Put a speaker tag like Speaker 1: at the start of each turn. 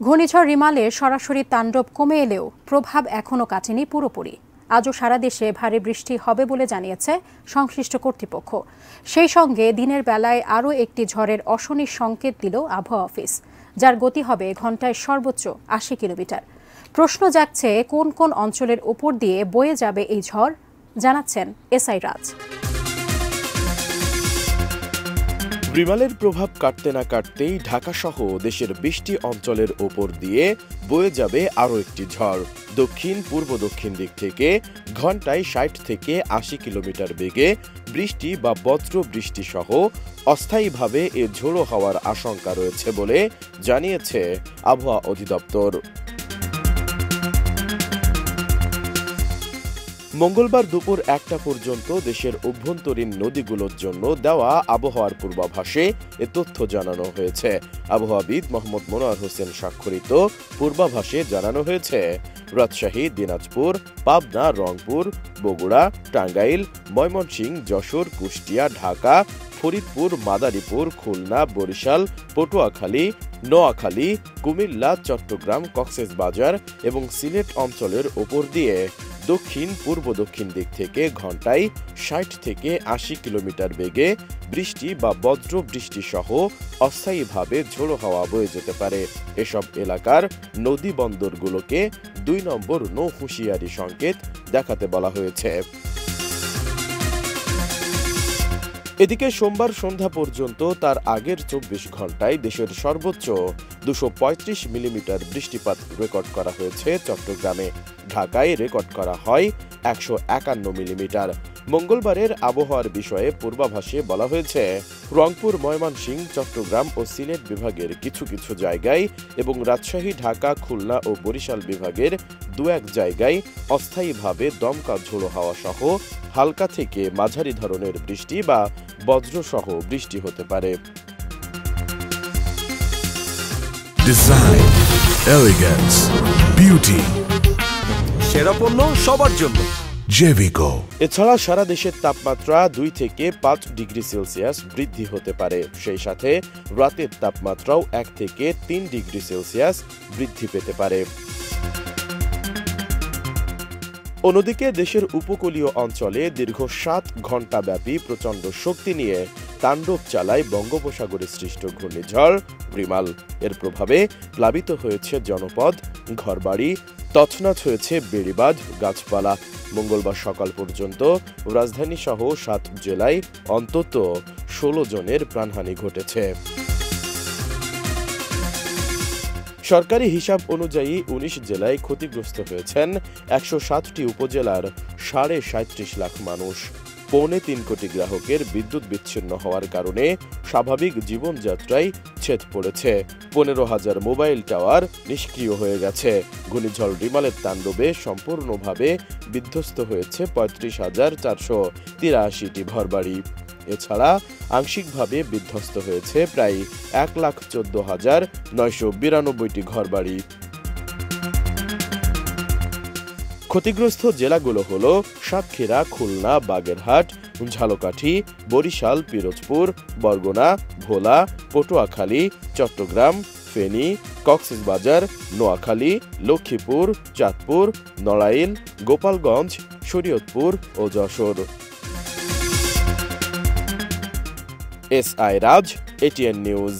Speaker 1: ঘূর্ণিঝড় রিমালে সরাসরি তাণ্ডব কমে এলেও প্রভাব এখনও কাটেনি পুরোপুরি। আজও সারা দেশে ভারী বৃষ্টি হবে বলে জানিয়েছে সংশ্লিষ্ট কর্তৃপক্ষ। সেই সঙ্গে দিনের বেলায় আরও একটি ঝড়ের অশনির সংকেত দিল আবহাওয়া অফিস, যার গতি হবে ঘণ্টায় সর্বোচ্চ ৮০ কিলোমিটার। প্রশ্ন জাগছে, কোন কোন অঞ্চলের ওপর দিয়ে বয়ে যাবে এই ঝড়, জানাচ্ছেন এসআই রাজ।
Speaker 2: রিমালের প্রভাব কাটতে না কাটতেই ঢাকাসহ দেশের ২০টি অঞ্চলের ওপর দিয়ে বয়ে যাবে আরও একটি ঝড়। দক্ষিণ পূর্ব দক্ষিণ দিক থেকে ঘণ্টায় ৬০ থেকে ৮০ কিলোমিটার বেগে বৃষ্টি বা বজ্র বৃষ্টি সহ অস্থায়ীভাবে এ ঝোড়ো হওয়ার আশঙ্কা রয়েছে বলে জানিয়েছে আবহাওয়া অধিদপ্তর। মঙ্গলবার দুপুর ১টা পর্যন্ত দেশের অভ্যন্তরীণ নদীগুলোর জন্য দেওয়া আবহাওয়ার পূর্বাভাসে এ তথ্য জানানো হয়েছে। আবহাওয়াবিদ মোহাম্মদ মনোয়ার হোসেন স্বাক্ষরিত পূর্বাভাসে জানানো হয়েছে, রাজশাহী, দিনাজপুর, পাবনা, রংপুর, বগুড়া, টাঙ্গাইল, ময়মনসিংহ, যশোর, কুষ্টিয়া, ঢাকা, ফরিদপুর, মাদারীপুর, খুলনা, বরিশাল, পটুয়াখালী, নোয়াখালী, কুমিল্লা, চট্টগ্রাম, কক্সবাজার এবং সিলেট অঞ্চলের ওপর দিয়ে দক্ষিণ পূর্ব দক্ষিণ দিক থেকে ঘণ্টায় ৬০ থেকে ৮০ কিলোমিটার বেগে বৃষ্টি বা বজ্র বৃষ্টি সহ অস্থায়ীভাবে ঝোড়ো হাওয়া বয়ে যেতে পারে। এসব এলাকার নদী বন্দরগুলোকে ২ নম্বর নৌ হুঁশিয়ারি সংকেত দেখাতে বলা হয়েছে। এদিকে সোমবার সন্ধ্যা পর্যন্ত তার আগের ২৪ ঘণ্টায় দেশের সর্বোচ্চ ২৩৫ মিলিমিটার বৃষ্টিপাত রেকর্ড করা হয়েছে চট্টগ্রামে। ঢাকায় রেকর্ড করা হয় ১৫১ মিলিমিটার। মঙ্গলবারের আবহাওয়ার বিষয়ে পূর্বাভাসে বলা হয়েছে, রংপুর, ময়মনসিংহ, চট্টগ্রাম ও সিলেট বিভাগের কিছু কিছু জায়গায় এবং রাজশাহী, ঢাকা, খুলনা ও বরিশাল বিভাগের ২-১ জায়গায় অস্থায়ীভাবে দমকা ঝোড়ো হাওয়া সহ হালকা থেকে মাঝারি ধরনের বৃষ্টি বা বজ্রসহ বৃষ্টি হতে পারে।
Speaker 3: ডিজাইন, এলিগেন্স, বিউটি, সেরা পণ্য সবার জন্য জেভিকো।
Speaker 2: এছাড়া সারা দেশের তাপমাত্রা ২ থেকে ৫ ডিগ্রি সেলসিয়াস বৃদ্ধি হতে পারে। সেই সাথে রাতের তাপমাত্রাও ১ থেকে ৩ ডিগ্রি সেলসিয়াস বৃদ্ধি পেতে পারে। অন্যদিকে দেশের উপকূলীয় অঞ্চলে দীর্ঘ ৭ ঘণ্টা ব্যাপী প্রচণ্ড শক্তি নিয়ে তাণ্ডব চালায় বঙ্গোপসাগরে সৃষ্ট ঘূর্ণিঝড় রিমাল। এর প্রভাবে প্লাবিত হয়েছে জনপদ, ঘরবাড়ি, তছনছ হয়েছে বেড়িবাঁধ, গাছপালা। মঙ্গলবার সকাল পর্যন্ত রাজধানী সহ ৭ জেলায় অন্তত ১৬ জনের প্রাণহানি ঘটেছে। সরকারি হিসাব অনুযায়ী ১৯ জেলায় ক্ষতিগ্রস্ত হয়েছেন ১৬০টি উপজেলার ৩৭.৫ লাখ মানুষ। ৩.৫ কোটি গ্রাহকের বিদ্যুৎ বিচ্ছিন্ন হওয়ার কারণে স্বাভাবিক জীবনযাত্রায় ছেদ পড়েছে। ১৫,০০০ মোবাইল টাওয়ার নিষ্ক্রিয় হয়ে গেছে। ঘূর্ণিঝড় রিমালের তাণ্ডবে সম্পূর্ণভাবে বিধ্বস্ত হয়েছে ৩৫,৪৮৩টি ঘরবাড়ি। এছাড়া আংশিকভাবে বিধ্বস্ত হয়েছে প্রায় ১,১৪,৯৯২টি ঘরবাড়ি। ক্ষতিগ্রস্ত জেলাগুলো হল সাতক্ষীরা, খুলনা, বাগেরহাট, ঝালকাঠি, বরিশাল, পিরোজপুর, বরগুনা, ভোলা, পটুয়াখালী, চট্টগ্রাম, ফেনী, কক্সবাজার, নোয়াখালী, লক্ষ্মীপুর, চাঁদপুর, নড়াইল, গোপালগঞ্জ, শরীয়তপুর ও যশোর। এসআই রাজ, এটিএন নিউজ।